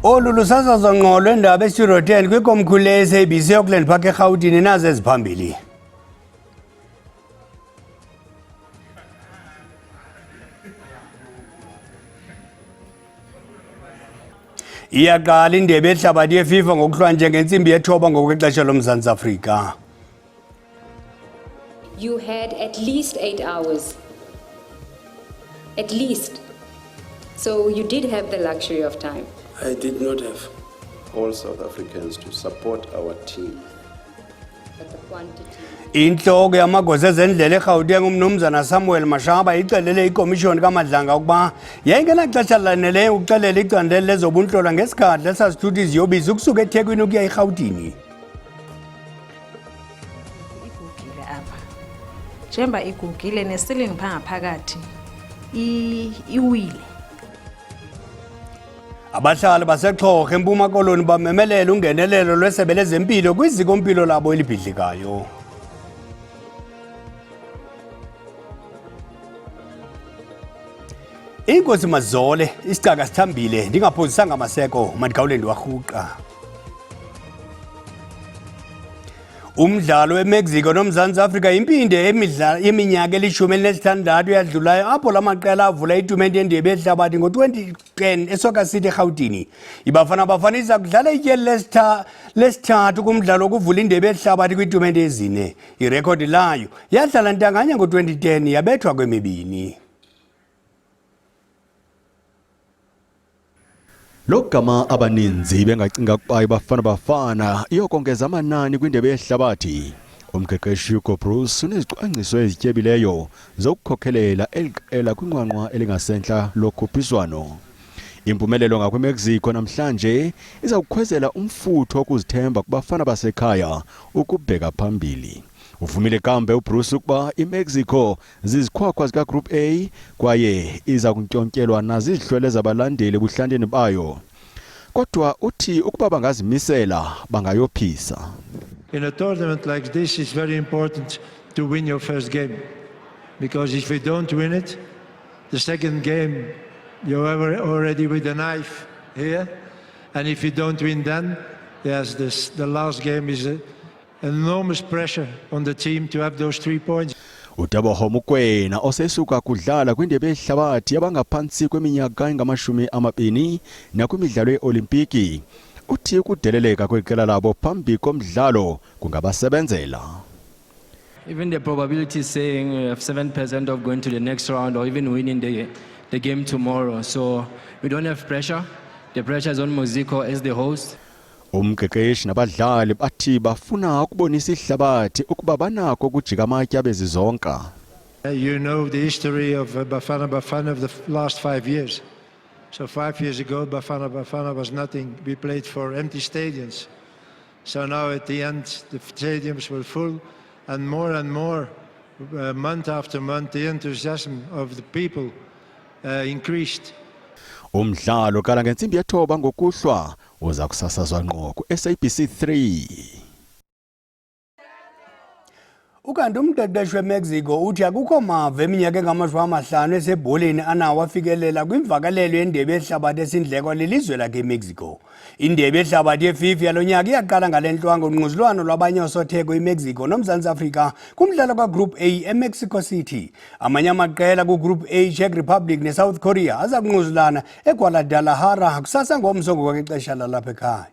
Olu lusasazo ngqo lwendaba eStudio 10 kwikomkhulu le-SABC Auckland Park eRhawutini nazo eziphambili. Iyaqala indebe yehlabathi yeFIFA ngokuhlwa njengentsimbi yethoba ngokwexesha loMzantsi Afrika. You had at least 8 hours. At least. So you did have the luxury of time. I did not have all South Africans to support our team. But the quantity. Inhloko yamagosa ezendlela eGauteng uMnumzana Samuel Mashaba ixelele ikomishoni kaMadlanga ukuba yayingenaxesha laneleyo ukuxelela icandelo lezobuntlolo ngesikhathi esasithuthi iziyobisi ukusuka eThekwini ukuya eRhawutini. Igugile apha. Njemba igugile nesilingi phakathi iwile. Abahlali baseXhorha eMpuma Koloni bamemelela ungenelelo lwesebe lezempilo kwiziko mpilo labo elibhidlikayo. Inkosi Mazole isicaka sithambile ndingaphozisanga amaseko mandigawule ndiwarhuqa. Umdlalo weMexico noMzantsi Afrika impinde yeminyaka eli-16 yadlulayo apho la maqela avula itumente yendebe yehlabathi ngo-2010 eSoccer City eRhawutini. iBafana Bafana iza kudlala ityeli lesithathu kumdlalo wokuvula indebe yehlabathi kwiitumente ezine. Irekhodi layo yadlala ntanganye ngo-2010 yabethwa kwemibini. Lokugama abaninzi bengacinga ukuba iBafana Bafana iyokongeza amanani kwindebe yehlabathi. Umqeqeshi Hugo Bruce unezicwangciso ezityebileyo zokukhokhelela eliqela kwinqwanqwa elingasentla lokhuphiswano. Impumelelo ngakweMexico namhlanje iza kukhwezela umfutho wokuzithemba kubafana basekhaya ukubheka phambili. Uvumile kambe uBruce ukuba iMexico zizikhwakhwa zikaGroup A kwaye iza kuntyontyelwa nazihlwele zabalandeli ebuhlandeni bayo. Kodwa uthi ukuba bangazimisela bangayophisa. In a tournament like this, it's very important to win your first game. Because if you don't win it, the second game, you're already with a knife here. And if you don't win then, yes, the last game is enormous pressure on the team to have those 3 points. Utaboho Mokoena osesuka kudlala kwindebe yehlabathi yabangaphansi kweminyaka engama-20 nakwimidlalo ye-Olimpiki uthi ukudeleleka kweqela labo phambi komdlalo kungabasebenzela. Even the probability is saying we have 7% of going to the next round or even winning the game tomorrow. So we don't have pressure. The pressure is on Mexico as the host. Umqeqeshi nabadlali bathi bafuna ukubonisa ihlabathi ukuba banako ukujika amatye abezizonka. You know the history of Bafana Bafana of the last 5 years. So 5 years ago, Bafana Bafana was nothing. We played for empty stadiums. So now at the end, the stadiums were full, and more, month after month, the enthusiasm of the people increased. Umdlalo kala ngentsimbi yethoba ngokuhlwa uza kusasazwa ngqo ku-SABC 3. Ukanti umqeqeshi weMexico uthi akukho mava eminyaka engama-50 esebholeni anawo afikelela kwimvakalelo yendebe yehlabathi esindleko lilizwe lakhe eMexico. Indebe yehlabathi yeFIFA yalo nyaka iyaqala ngale ntlwango ungquzulwano lwabanye osotheko iMexico noMzantsi Afrika kumdlalo kaGroup A eMexico City. Amanye amaqela kuGroup A Czech Republic neSouth Korea aza kungquzulana eGuadalajara kusasa ngomso ngokwexesha lalapha ekhaya.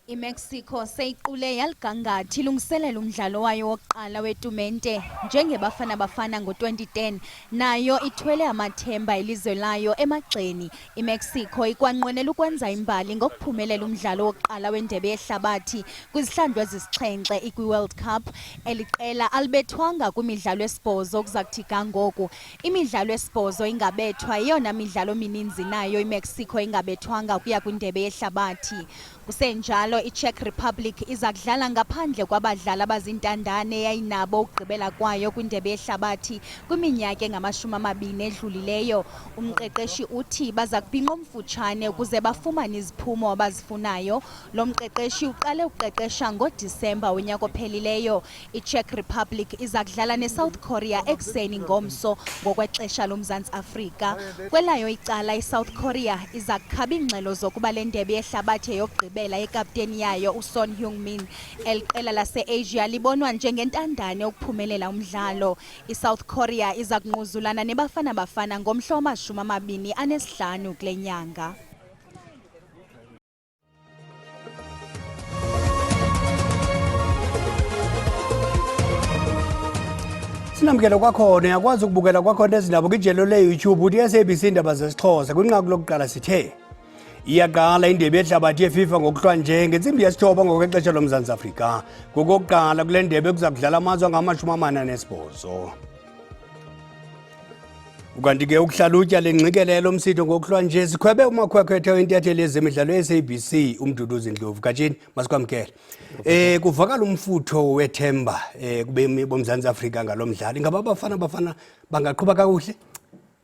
iMexico seyiqule yaligangathi ilungiselela umdlalo wayo wokuqala wetumente njengeBafana Bafana ngo-2010 nayo ithwele amathemba elizwe layo emagxeni. iMexico ikwanqwenela ukwenza imbali ngokuphumelela umdlalo wokuqala wendebe yehlabathi kwizihlandlo ezisixhenxe ikwi-World Cup. Eliqela alibethwanga kwimidlalo esibhozo kuza kuthi kangoku. Imidlalo esibhozo ingabethwa yeyona midlalo mininzi nayo iMexico ingabethwanga kuya kwindebe yehlabathi. Kusenjalo njalo iCzech Republic iza kudlala ngaphandle kwabadlali abazintandane eyayinabo ukugqibela kwayo kwindebe yehlabathi kwiminyaka engama-20 edlulileyo. Umqeqeshi uthi baza kubhinqa omfutshane ukuze bafumane iziphumo abazifunayo. Lo mqeqeshi uqale ukuqeqesha ngoDisemba wenyaka ophelileyo. iCzech Republic iza kudlala neSouth Korea ekuseni ngomso ngokwexesha loMzantsi Afrika. Kwelayo icala iSouth Korea iza kukhaba ingxelo zokuba le ndebe yehlabathi yokugqibela ikapteni yayo uSon Heung-min. Eliqela lase-Asia libonwa njengentandane ukuphumelela umdlalo. iSouth Korea iza kungquzulana neBafana Bafana ngomhla wama-25 kule nyanga. Sinamkela kwakhona uyakwazi ukubukela kwakhona ezindaba kwijelo le-YouTube uthi SABC indaba zesiXhosa kwinqaku lokuqala sithe iyaqala indebe yehlabathi yeFIFA ngokuhlwa nje ngentsimbi yesithoba ngokwexesha loMzantsi Afrika. Kokokuqala kule ndebe kuza kudlala amazwe angama-48. Ukanti ke ukuhlalutya lengqikelelo umsitho ngokuhlwa nje sikhwebe umakhwekhwethe intatheli yezemidlalo ye-SABC uMduduzi Ndlovu. Katsheni masikwamkele. Kuvakala umfutho wethemba kubemi boMzantsi Afrika ngalomdlalo. Ingaba abafana bangaqhuba kakuhle?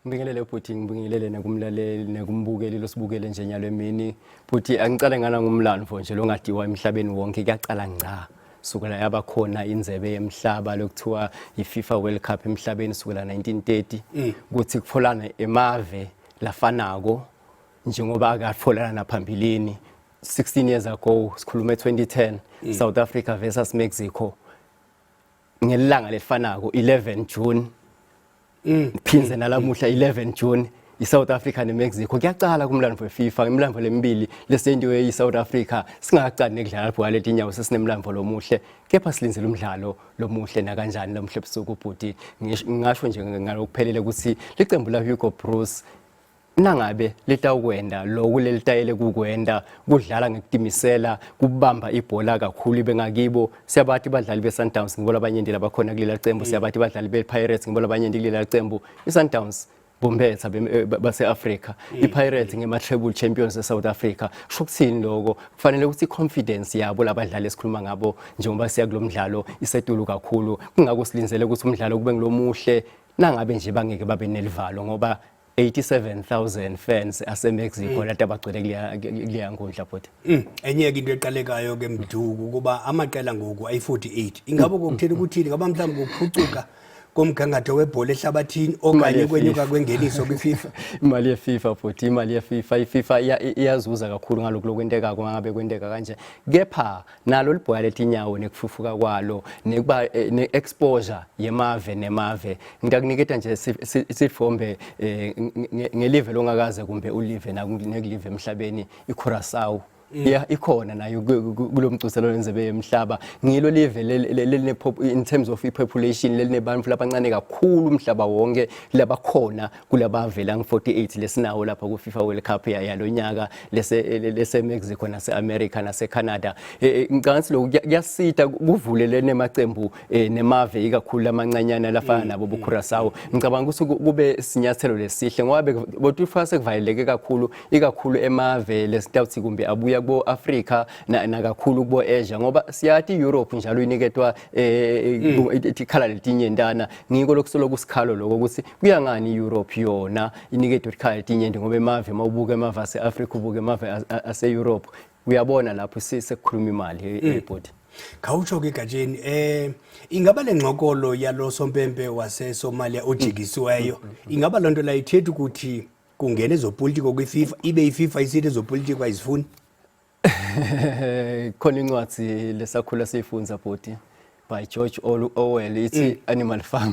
Ngibingelele bhuti, ngibingelele nakumlaleli nakumbukeli losibukele nje nyalo emini. Bhuti angicala ngana ngumlando nje longadiwa emhlabeni wonke kuyaqala ngca. Sukela yabakhona indebe yemhlaba lokuthiwa iFIFA World Cup emhlabeni sukela 1930 kuthi kufolana emave lafanako njengoba akafolana naphambilini. 16 years ago sikhuluma 2010 South Africa versus Mexico ngelanga lefanako 11 June phinze nalamuhla 11 June iSouth Africa neMexico kuyaqala kumlando weFIFA imlando lemibili lesentiwe iSouth Africa singaqali nekudlala ibhola letinyawo sesinemlando lomuhle kepha silinzela umdlalo lomuhle na kanjani lomuhle ebusuku bhuti ngisho nje ngalokuphelele ukuthi licembu la Hugo Bruce nangabe litawukwenda lokhu lelitayele kukwenda kudlala ngekudimisela kubamba ibhola kakhulu bengakibo siyabathi badlali beSundowns ngibola abanyenti labakhona kulela cembu siyabathi badlali bePirates ngibola abanyenti kulela cembu iSundowns bombetha base-Africa iPirates ngema-treble champions eSouth Africa shokuthini lokho kufanele ukuthi i-confidence yabo labadlali esikhuluma ngabo njengoba siya kulomdlalo isetulu kakhulu kungako silinzele ukuthi umdlalo kube ngilomuhle nangabe nje bangeke babe nelivalo ngoba 87,000 fans ase-Mexico lati abagcwele kuleya nkundla bhuti. Enye into eqalekayo ke Mduku kuba amaqela ngoku ayi-48 ingabe kokutheni ukuthini ngaba mhlawumbe ukuphucuka komgangatho webhola ehlabathini okanye kwenyuka kwengeniso kwiFIFA. Imali yeFIFA bhuti imali yeFIFA iFIFA iyazuza kakhulu ngalokho lokwenteka kungabe kwenteka kanje kepha nalo libhola letinyawo nekufufuka kwalo nekuba ne-exposure yemave nemave ngitakuniketa nje sifombe ngelive longakaze kumbe ulive nakulive emhlabeni iCuraçao ikhona nayo kulomgcuselo lenzebe emhlaba ngilo live leline in terms of population lelinebantu labancane kakhulu umhlaba wonke labakhona kulabavela nge48 lesinawo lapha ku FIFA World Cup yalonyaka lese Mexico nase America nase Canada. Ngicabanga lokho kuyasita kuvulele nemacembu nemave ikakhulu amancanyana lafana nabo buCuraçao. Ngicabanga ukuthi kube sinyathelo lesihle ngoba botufa sekuvaleleke kakhulu ikakhulu emave lesitawuthi kumbe abuya kubo Africa na kakhulu kubo Asia ngoba siyathi Europe njalo iniketwa ikhala letinyendana ngiko lokusolo kusikhalo lokho ukuthi kuyangani Europe yona iniketwa ikhala letinyende ngoba emave mawubuka emave ase-Africa ubuka emave ase-Europe uyabona lapho sisekukhuluma imali ebhodi. Khawutsho ke Katsheni ingaba lengxokolo yalo sompempe waseSomalia ojikisiweyo ingaba lonto la ithethe ukuthi kungene ezopolitiko kwiFIFA ibe iFIFA isithi ezopolitiko ayizifuni. Khona incwadi lesakhula siyifunza bhodi by George Orwell ithi Animal Farm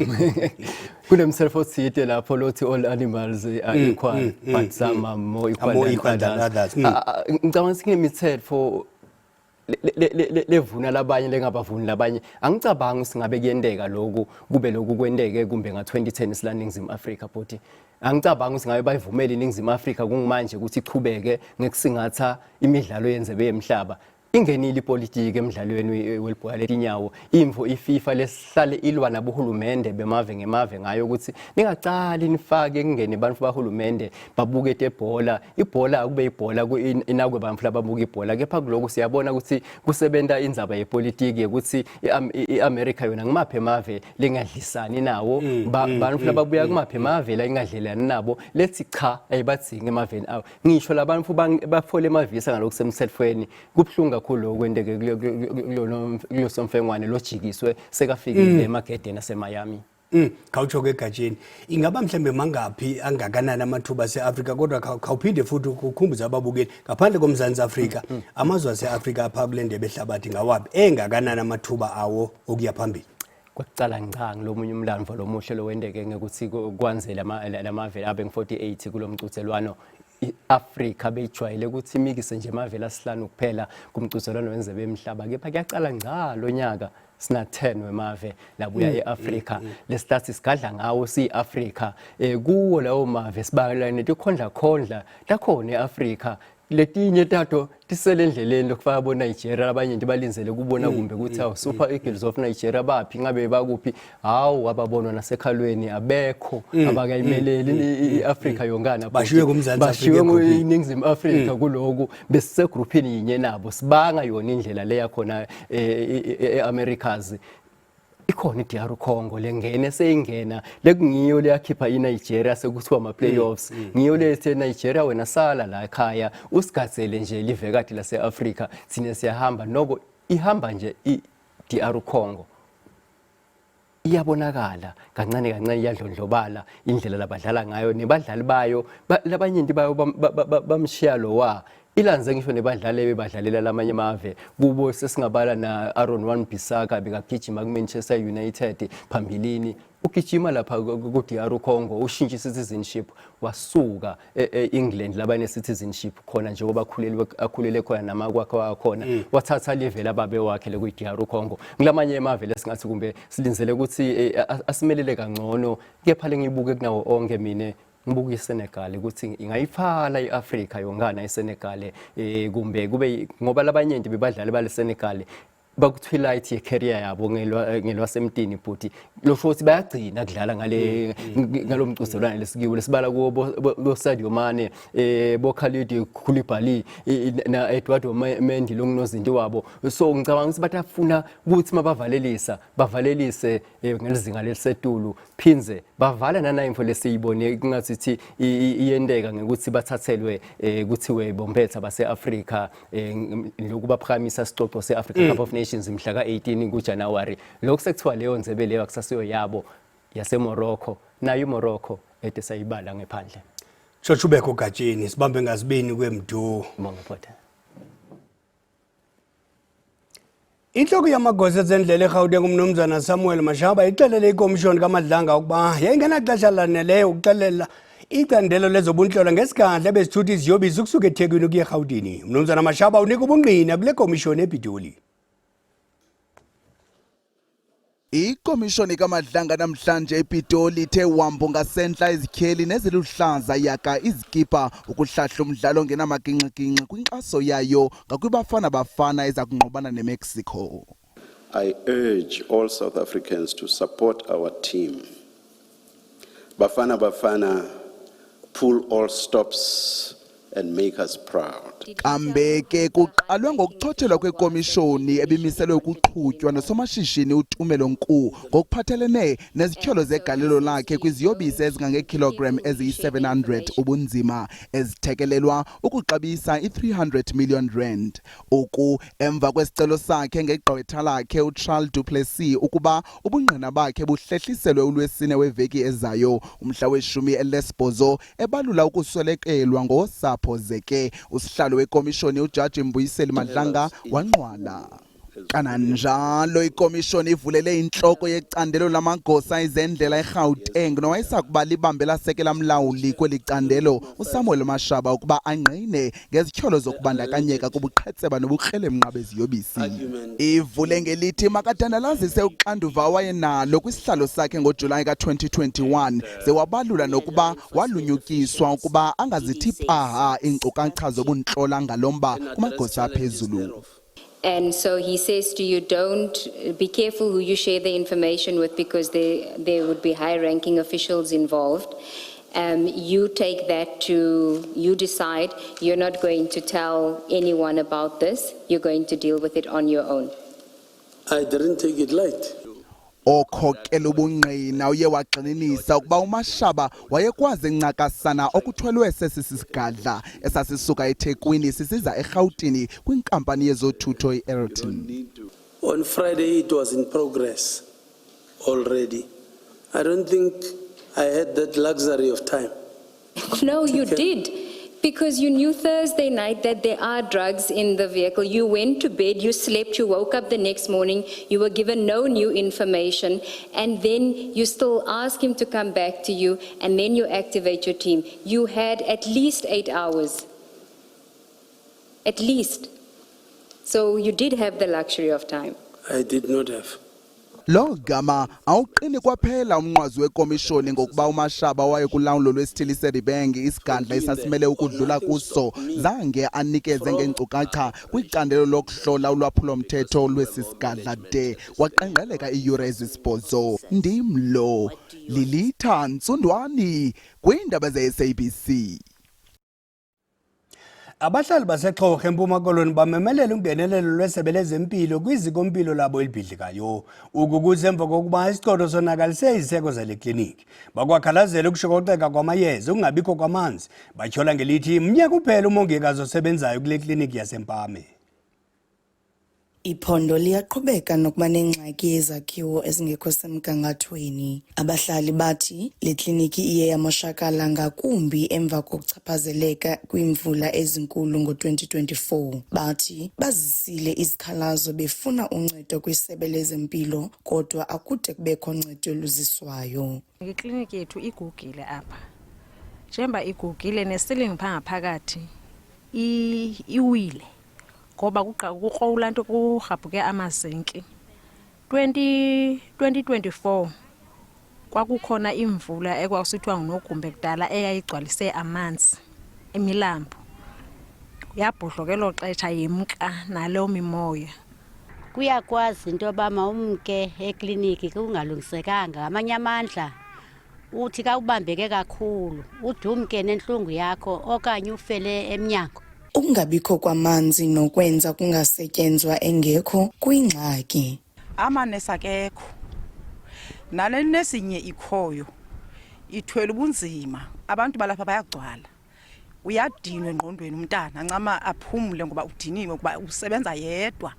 kunemself othide lapho lothi all animals are equal but some are more equal than others. Ngicabanga singemithetho levuna labanye lengabavuni labanye angicabanga singabe kuyendeka lokho kube lokhu kwendeke kumbe nga2010 silaningizimu Africa bhodi angicabanga singabe bayivumela iningizimu Africa kungimanje ukuthi ichubeke ngekusingatha imidlalo yenzebe yemhlaba ingenile ipolitiki emidlalweni welibhola letinyawo imvo iFIFA lesihlale ilwa nabohulumende bemave ngemave ngayo ukuthi ningacali nifake kungene abantu bahulumende babuke ibhola akube ibhola inakwe abantu lababuka ibhola kepha kuloko siyabona ukuthi kusebenta indzaba yepolitiki ukuthi iAmerica yona ngimaphe emave lengadlisani nawo abantu lababuya kumaphe emave la ingadlelani nabo lethi cha ayibadzinge emaveni awo ngisho labantu bafole emavisa ngalokusemthethweni kubhlunga kakhulu okwendeke kulo somfengwane lojikiswe sekafikile emagedeni aseMiami. Khawutsho ke Gatsheni ingaba mhlambe mangaphi angakanani amathuba seAfrika kodwa khawuphinde futhi ukukhumbuza ababukeli ngaphandle koMzantsi Afrika amazwe aseAfrika apha kule ndebe ehlabathi ngawaphi engakanani amathuba awo okuya phambili. Kwakucala ngicanga lo munye umlandvo lomuhle lo wendeke ngekuthi kwanze lamavela abe ngu48 kulomcutshelwano iAfrika beyijwayele ukuthi imikise nje amavela asihlanu kuphela kumcutshelwano wenzebe emhlaba kepha kuyaqala ngalo nyaka sina 10 wemave labuya eAfrika lesithathu sigadla ngawo siAfrika kuwo lawo mave sibala netikhondla lakhona eAfrika letinye tato tisele endleleni lokufaka boNigeria abanye ndibalinzele kubona kumbe ukuthi awu Super Eagles of Nigeria baphi ngabe bakuphi hawu ababonwa nasekhalweni abekho abakayimeleli iAfrika yongana bashiwe kumZantsi Afrika iNingizimu Afrika kuloku besise groupini yinye nabo sibanga yona indlela leya khona eAmericas ikhona iDR Congo lengene seyingena lekungiyo leyakhipha iNigeria sekuthiwa ama playoffs ngiyo lethe Nigeria wena sala la ekhaya usigatsele nje livekati laseAfrika sine siyahamba noko ihamba nje iDR Congo iyabonakala kancane iyadlondlobala indlela labadlala ngayo nebadlali bayo labanyenti bayo bamshiya lo ilanze ngisho nebadlali bebadlalela lamanye amave kubo sesingabala na Aaron Wan-Bissaka bekagijima kuManchester United phambilini ugijima lapha kuDR Congo ushintsha citizenship wasuka eEngland labane citizenship khona njengoba akhulele khona namakwakhe wakhona wathatha level ababe wakhe leKuDR Congo ngilamanye amave lesingathi kumbe silinzele ukuthi asimelele kangcono kepha lengibuke kunawo onke mina ngibuka iSenegal ukuthi ingayiphala iAfrika yongana iSenegal kumbe kube ngoba labanyenti bebadlali baleSenegal bakutwilight yecareer yabo ngelwasemtini futhi losho ukuthi bayagcina kudlala ngalomcuselwana lesikiwe lesibala kubo Sadio Mane boKhalid Koulibaly na Eduardo Mendy longunozinti wabo so ngicabanga ukuthi batafuna ukuthi bavalelise ngelizinga lelisetulu phinze bavala nanayimfo lesiyibone kungathi iyendeka ngekuthi bathathelwe kuthiwe bompetha baseAfrika lokuba phamisa sicoco seAfrica Cup of Nations mhla ka18 kuJanuary lokho sekuthiwa leyo ndzebe leyo akusasiyo yabo yaseMorocco nayo iMorocco ede sayibala ngephandle Chochubeko Gatsheni sibambe ngazibini kwemdu Mongapota Inhloko yamagosa zendlela eGauteng umnumzana Samuel Mashaba ixelele ikomishoni kaMadlanga ukuba yayingenaxesha laneleyo ukuxelela icandelo lezobunhlolo ngesikhandla bezithuthi iziyobisi ukusuka eThekwini ukuya eGauteng umnumzana Mashaba unika ubungqina kule komishoni ePitoli Ikomishoni kaMadlanga namhlanje ePitoli ithe wambo ngasentla izikheli neziluhlaza yaka izikipa ukuhlahla umdlalo ngenamaginqiginqi kwinkxaso yayo ngakwibafana bafana eza kunqobana neMexico. I urge all South Africans to support our team. Bafana Bafana, pull all stops and make us proud. Ambeke kuqalwe ngokuchothelwa kwekomishoni ebimiselwe ukuqhutywa nosomashishini uTumelo Nku ngokuphathelene nezityholo zegalelo lakhe kwiziyobisi ezingangekilogram eziyi700 ubunzima ezithekelelwa ukuxabisa i300 million rand. Oku emva kwesicelo sakhe ngegqwetha lakhe uCharles Du Plessis ukuba ubungqina bakhe buhlehliselwe uLwesine weveki ezayo umhla we-18 ebalula ukuswelekelwa ngosapho zeke usihlalo wekomishoni uJaji Mbuyiseli Madlanga wanqwala. Kananjalo ikomishoni ivulele inhloko yecandelo lamagosa ezendlela eGauteng nowayesakuba libambela sekela mlawuli kwelicandelo uSamuel Mashaba ukuba angqine ngezityholo zokubandakanyeka kubuqhetseba nobukrelemnqa beziyobisi. Ivule ngelithi makadandalazise uxanduva wayenalo kwisihlalo sakhe ngoJulayi ka2021 zewabalula nokuba walunyukiswa ukuba angazithi paha inkcukacha zobuntlola ngalomba kumagosa aphezulu. And so he says to you, don't be careful who you share the information with because there would be high-ranking officials involved. You take that you decide you're not going to tell anyone about this. You're going to deal with it on your own. I didn't take it light. Okhokela ubungqina uye wagxininisa ukuba uMashaba wayekwazi encakasana okuthwelwe sesisigadla esasisuka eThekwini sisiza eGauteng kwinkampani yezothutho iAirton. On Friday it was in progress already. I don't think I had that luxury of time. No, you did. Because you knew Thursday night that there are drugs in the vehicle. You went to bed, you slept, you woke up the next morning, you were given no new information, and then you still ask him to come back to you, and then you activate your team. You had at least 8 hours. At least. So you did have the luxury of time. I did not have. Lo gama awuqini kwaphela umnqwazi wekomishoni ngokuba uMashaba waye kulawulo lwesithili seRibengi isigandla esasimele ukudlula kuso zange anikeze ngeenkcukacha kwicandelo lokuhlola ulwaphulo mthetho lwesisigandla de waqenqeleka iiyure ezisibhozo. Ndimlo Lilitha Ntsundwani kwiindaba ze-SABC. Abahlali baseXhorha eMpuma Koloni bamemelela ungenelelo lwesebe lezempilo kwizikompilo labo elibhidlikayo ukuze emva kokuba isicodo sonakalise iziseko zale kliniki bakwakhalazela ukushokoxeka kwamayeza ukungabikho kwamanzi batyhola ngelithi mnye kuphela umongikazi osebenzayo kule kliniki yaseMpame. Iphondo liyaqhubeka nokuba nengxaki yezakhiwo ezingekho semgangathweni. Abahlali bathi le kliniki iye yamoshakala ngakumbi emva kokuchaphazeleka kwimvula ezinkulu ngo-2024. Bathi bazisile izikhalazo befuna uncedo kwisebe lezempilo kodwa akude kubekho ncedo oluziswayo. Ikliniki yethu igugile apha. Njemba igugile nesilingi phakathi iwile. Ngoba kuqhawula nto kurhabhuke amazinki. 2024 kwakukhona imvula ekwakusithiwa ngunogumbe kudala eyayigcwalise amanzi emilambo. Yabhodloka elo xesha yemka nalo mimoya. Kuyakwazi into yoba mawumke ekliniki kungalungisekanga amanye amandla uthi ka ubambeke kakhulu udumke nenhlungu yakho okanye ufele emnyango. Ukungabikho kwamanzi nokwenza kungasetyenzwa engekho kwingxaki. Amanesi akekho. Nale nesinye ikhoyo ithwele ubunzima. Abantu balapha bayagcwala. Uyadinwa engqondweni umntana ncama aphumule ngoba udiniwe kuba usebenza yedwa.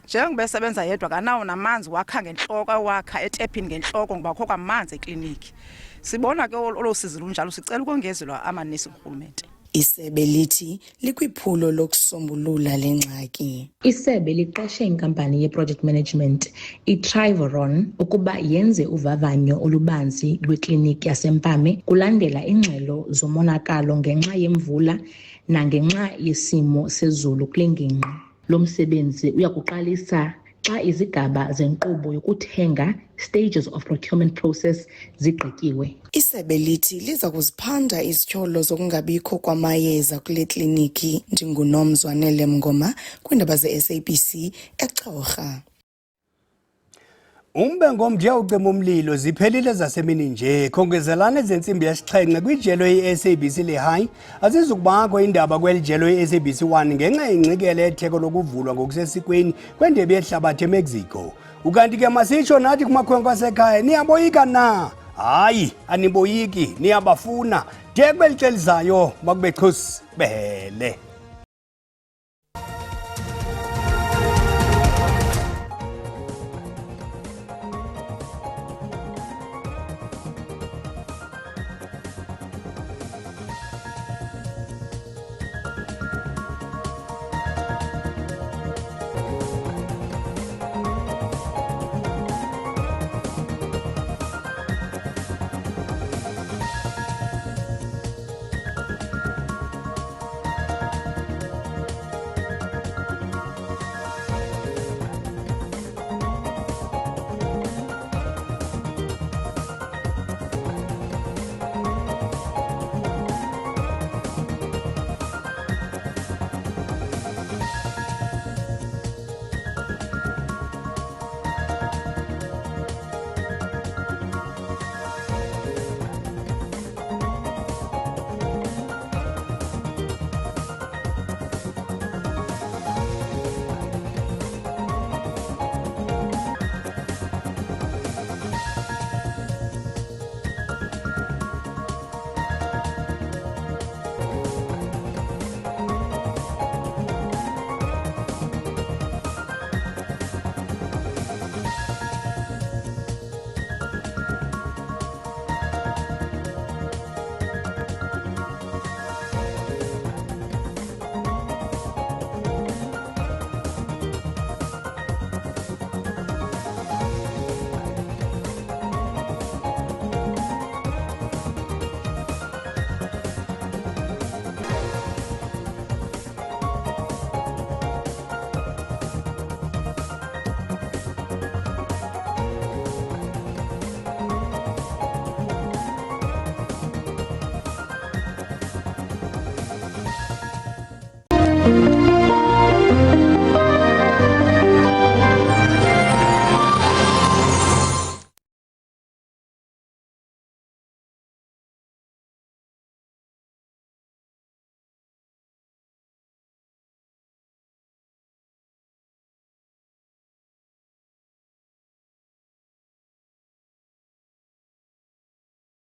Njengoba esebenza yedwa kanawo namanzi wakha ngenhloko wakha etepini ngenhloko ngoba kho kwamanzi ekliniki. Sibona ke olosizi lunjalo sicela ukongezelwa amanesi ngurhulumente. Isebe lithi likwiphulo lokusombulula le ngxaki. Isebe liqeshe inkampani ye-project management iTriveron ukuba yenze uvavanyo olubanzi lwekliniki yaseMpame kulandela ingxelo zomonakalo ngenxa yemvula nangenxa yesimo sezulu kule ngingqi. Lo msebenzi uyakuqalisa xa izigaba zenkqubo yokuthenga stages of procurement process zigqityiwe. Isebe lithi liza kuziphanda izityholo zokungabikho kwamayeza kule kliniki. NdinguNomzwanele Mngoma kwiindaba ze-SABC eXhorha. Umbengomdiya ucima umlilo ziphelile zasemini nje khongezelana ezentsimbi yesixhenxe kwijelo ye-SABC leHigh azizukubakho indaba kweli jelo ye-SABC 1 ngenxa yengxikele etheko lokuvulwa ngokusesikweni kwendebe yehlabathi eMexico. Ukanti ke masitsho nathi kumakhwenkwe asekhaya niyaboyika na? Hayi, aniboyiki, niyabafuna. De kweli xelizayo bakube xhus behele.